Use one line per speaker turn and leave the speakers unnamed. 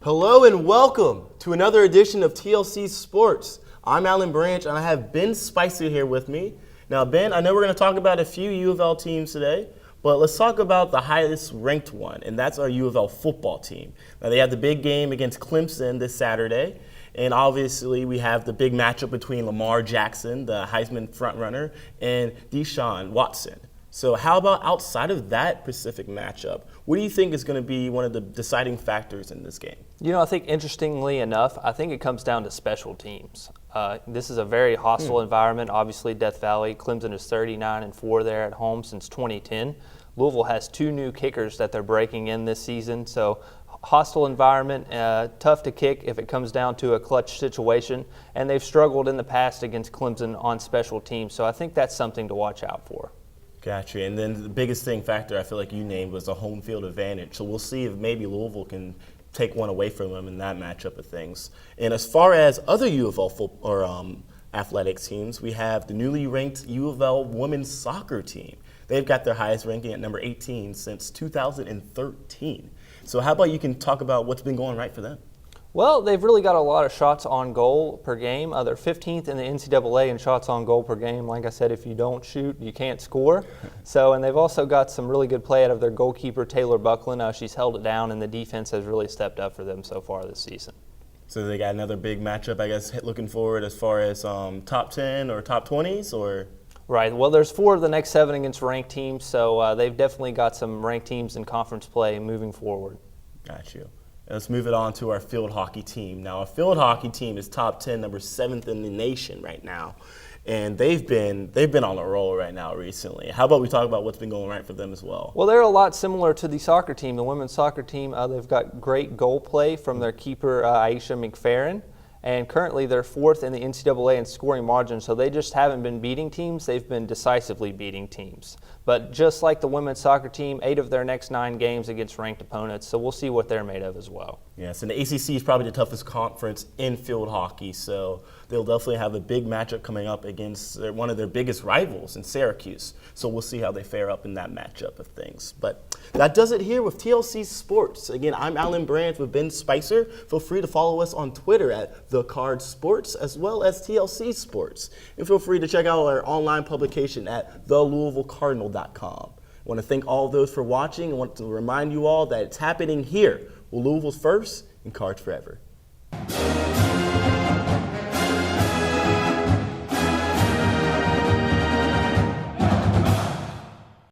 Hello and welcome to another edition of TLC Sports. I'm Alan Branch and I have Ben Spicer here with me. Now Ben, I know we're going to talk about a few U of L teams today, but let's talk about the highest ranked one, and that's our U of L football team. Now they have the big game against Clemson this Saturday, and obviously we have the big matchup between Lamar Jackson, the Heisman frontrunner, and Deshaun Watson. So how about outside of that specific matchup, what do you think is going to be one of the deciding factors in this game?
You know, I think interestingly enough, I think it comes down to special teams. This is a very hostile environment. Obviously, Death Valley, Clemson is 39-4 there at home since 2010. Louisville has 2 new kickers that they're breaking in this season. So hostile environment, tough to kick if it comes down to a clutch situation. And they've struggled in the past against Clemson on special teams. So I think that's something to watch out for.
Gotcha. And then the biggest factor I feel like you named was the home field advantage. So we'll see if maybe Louisville can take one away from them in that matchup of things. And as far as other U of L athletics teams, we have the newly ranked U of L women's soccer team. They've got their highest ranking at number 18 since 2013. So how about you can talk about what's been going right for them?
Well, they've really got a lot of shots on goal per game. They're 15th in the NCAA in shots on goal per game. Like I said, if you don't shoot, you can't score. And they've also got some really good play out of their goalkeeper, Taylor Buckland. She's held it down, and the defense has really stepped up for them so far this season.
So they got another big matchup, I guess, looking forward as far as top 10 or top 20s, or?
Right. Well, there's 4 of the next 7 against ranked teams, so they've definitely got some ranked teams in conference play moving forward. Got you.
Let's move it on to our field hockey team. Now, our field hockey team is top 10, number 7th in the nation right now. And they've been on a roll right now recently. How about we talk about what's been going right for them as well?
Well, they're a lot similar to the soccer team, the women's soccer team. They've got great goal play from their keeper, Aisha McFerrin. And currently they're 4th in the NCAA in scoring margin, so they just haven't been beating teams. They've been decisively beating teams. But just like the women's soccer team, 8 of their next 9 games against ranked opponents, so we'll see what they're made of as well.
Yes, and the ACC is probably the toughest conference in field hockey, so they'll definitely have a big matchup coming up against one of their biggest rivals in Syracuse. So we'll see how they fare up in that matchup of things. But that does it here with TLC Sports. Again, I'm Alan Branch with Ben Spicer. Feel free to follow us on Twitter at The Card Sports as well as TLC Sports. And feel free to check out our online publication at thelouisvillecardinal.com. I want to thank all of those for watching and want to remind you all that it's happening here with Louisville's first and Cards Forever.